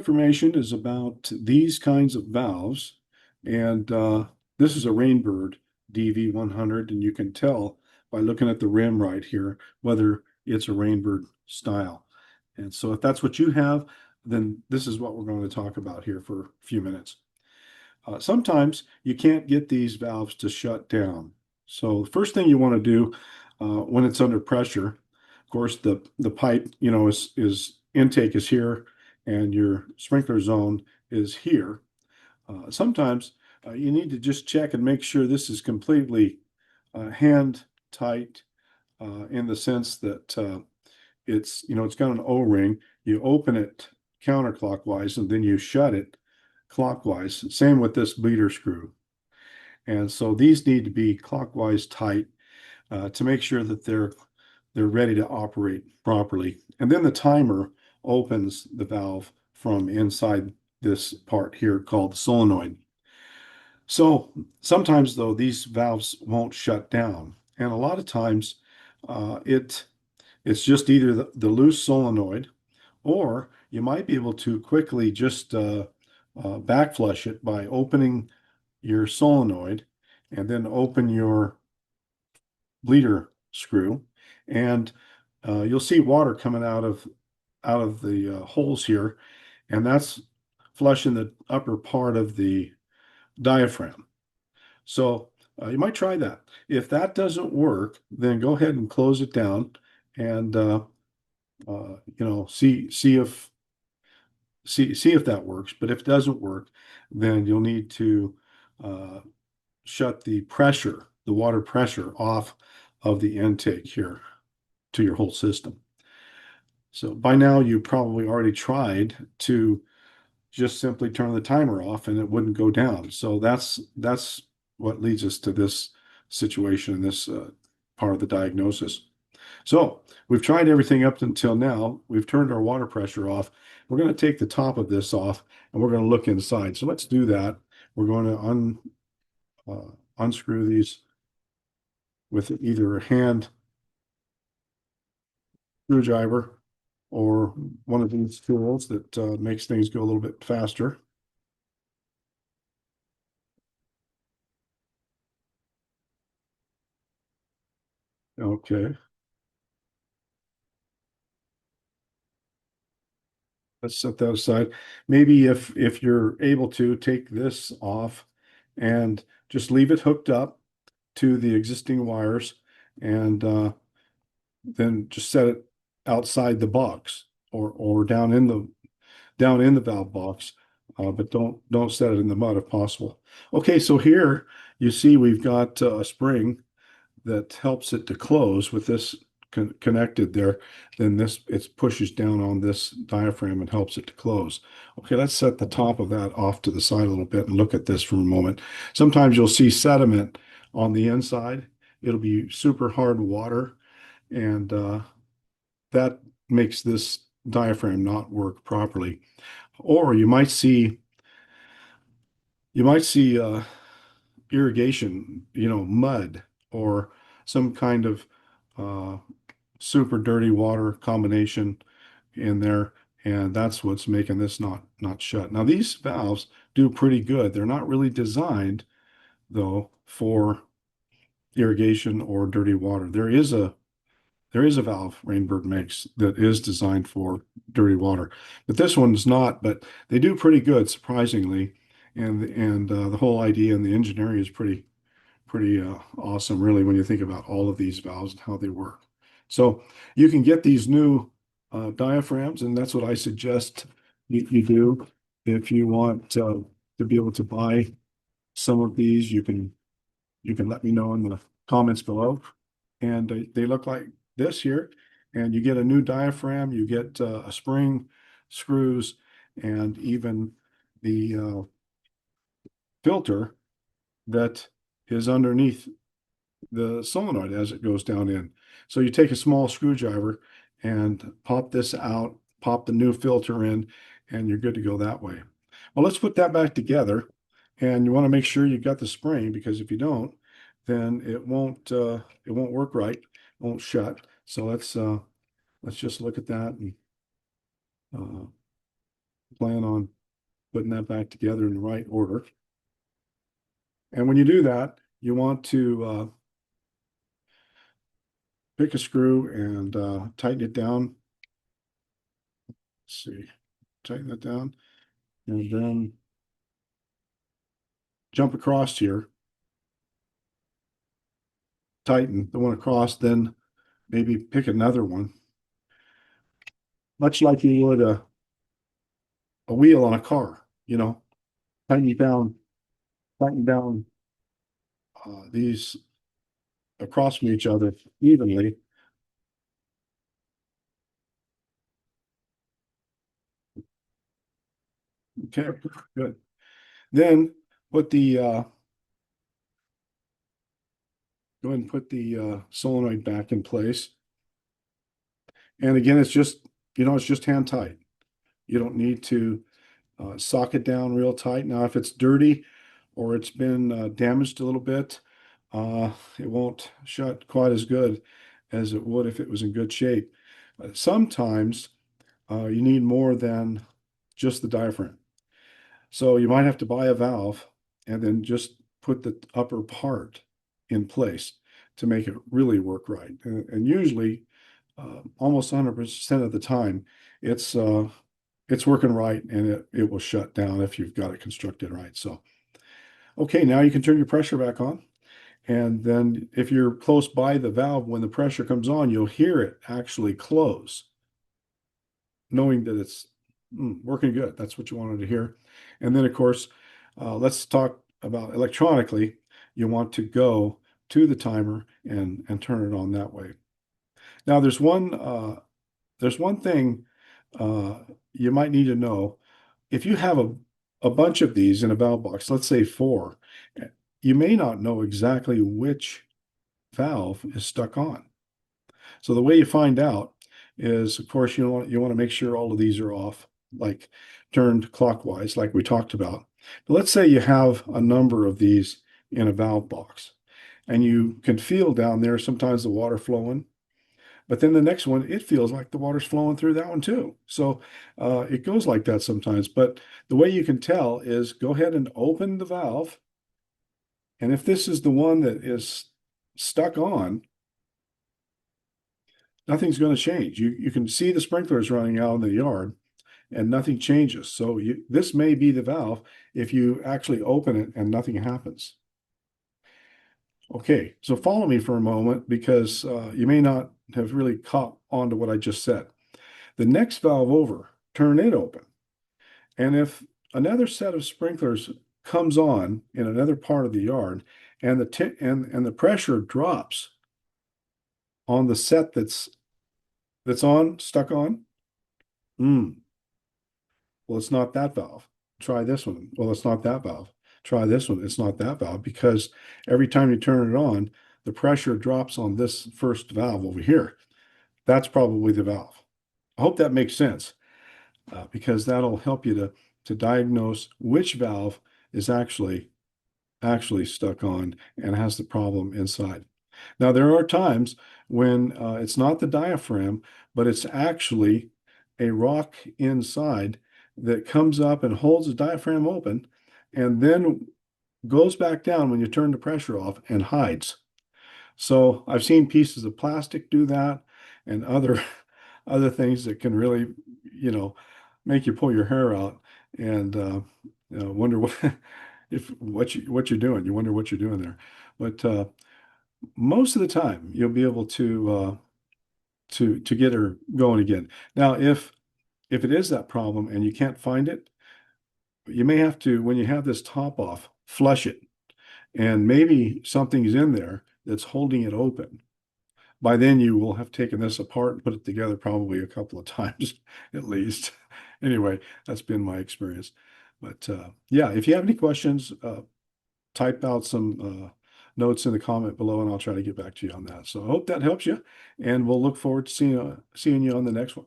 Information is about these kinds of valves, and this is a Rainbird DV100, and you can tell by looking at the rim right here whether it's a Rainbird style. And so if that's what you have, then this is what we're going to talk about here for a few minutes. Sometimes you can't get these valves to shut down. So the first thing you want to do when it's under pressure, of course, the pipe, is intake is here and your sprinkler zone is here. Sometimes you need to just check and make sure this is completely hand tight in the sense that it's got an O-ring. You open it counterclockwise and then you shut it clockwise. Same with this bleeder screw. And so these need to be clockwise tight to make sure that they're ready to operate properly. And then the timer opens the valve from inside this part here called the solenoid. So sometimes though these valves won't shut down, and a lot of times it's just either the loose solenoid, or you might be able to quickly just back flush it by opening your solenoid and then open your bleeder screw, and you'll see water coming out of the holes here, and that's flushing the upper part of the diaphragm. So you might try that. If that doesn't work, then go ahead and close it down and see if that works. But if it doesn't work, then you'll need to uh, shut the water pressure off of the intake here to your whole system. So by now you probably already tried to just simply turn the timer off and it wouldn't go down. So that's what leads us to this situation and this part of the diagnosis. So we've tried everything up until now. We've turned our water pressure off. We're going to take the top of this off and we're going to look inside. So let's do that. We're going to unscrew these with either a hand screwdriver or one of these tools that makes things go a little bit faster. Okay, let's set that aside. Maybe if you're able to take this off and just leave it hooked up to the existing wires and then just set it outside the box or down in the valve box, but don't set it in the mud if possible. Okay, so here you see we've got a spring that helps it to close with this connected there. Then this it pushes down on this diaphragm and helps it to close. Okay, let's set the top of that off to the side a little bit and look at this for a moment. Sometimes you'll see sediment on the inside. It'll be super hard water, and that makes this diaphragm not work properly. Or you might see irrigation, mud or some kind of uh, super dirty water combination in there, and that's what's making this not shut. Now these valves do pretty good. They're not really designed though for irrigation or dirty water. There is a valve Rainbird makes that is designed for dirty water, but this one's not. But they do pretty good, surprisingly, and the whole idea and the engineering is pretty awesome, really, when you think about all of these valves and how they work. So you can get these new diaphragms, and that's what I suggest you do if you want to be able to buy some of these. You can let me know in the comments below. And they look like this here. And you get a new diaphragm, you get a spring, screws, and even the filter that is underneath the solenoid as it goes down in. So you take a small screwdriver and pop this out, pop the new filter in, and you're good to go that way. Well, let's put that back together. And you want to make sure you've got the spring, because if you don't, then it won't work right, won't shut. So let's just look at that and uh, plan on putting that back together in the right order. And when you do that, you want to pick a screw and tighten it down. Let's see, tighten that down, and then jump across here, tighten the one across, then maybe pick another one, much like you would a wheel on a car, tighten down, tighten down these across from each other evenly. Okay, good. Then put the go ahead and put the solenoid back in place. And again, it's just hand tight. You don't need to sock it down real tight. Now, if it's dirty or it's been damaged a little bit, it won't shut quite as good as it would if it was in good shape. Sometimes you need more than just the diaphragm. So you might have to buy a valve and then just put the upper part in place to make it really work right. And usually, almost 100% of the time, it's uh, it's working right and it will shut down if you've got it constructed right. So, okay, now you can turn your pressure back on. And then if you're close by the valve, when the pressure comes on, you'll hear it actually close, knowing that it's working good. That's what you wanted to hear. And then, of course, let's talk about electronically. You want to go to the timer and turn it on that way. Now, there's one thing you might need to know. If you have a bunch of these in a valve box, let's say four, you may not know exactly which valve is stuck on. So the way you find out is, of course, you want to make sure all of these are off, like turned clockwise, like we talked about. But let's say you have a number of these in a valve box, and you can feel down there sometimes the water flowing. But then the next one, it feels like the water's flowing through that one too. So it goes like that sometimes. But the way you can tell is go ahead and open the valve. And if this is the one that is stuck on, nothing's going to change. You can see the sprinklers running out in the yard and nothing changes. So this may be the valve if you actually open it and nothing happens. Okay, so follow me for a moment because you may not have really caught on to what I just said. The next valve over, turn it open. And if another set of sprinklers comes on in another part of the yard and and the pressure drops on the set that's stuck on, mm, well, it's not that valve. Try this one. Well, it's not that valve. Try this one. It's not that valve because every time you turn it on, the pressure drops on this first valve over here. That's probably the valve. I hope that makes sense because that'll help you to diagnose which valve is actually stuck on and has the problem inside. Now, there are times when it's not the diaphragm, but it's actually a rock inside that comes up and holds the diaphragm open and then goes back down when you turn the pressure off and hides. So I've seen pieces of plastic do that and other things that can really, you know, make you pull your hair out and wonder what if what you're doing. You wonder what you're doing there. But most of the time, you'll be able to get her going again. Now, if it is that problem and you can't find it, you may have to, when you have this top off, flush it, and maybe something's in there that's holding it open. By then, you will have taken this apart and put it together probably a couple of times at least. Anyway, that's been my experience. But yeah, if you have any questions, type out some notes in the comment below and I'll try to get back to you on that. So I hope that helps you, and we'll look forward to seeing you on the next one.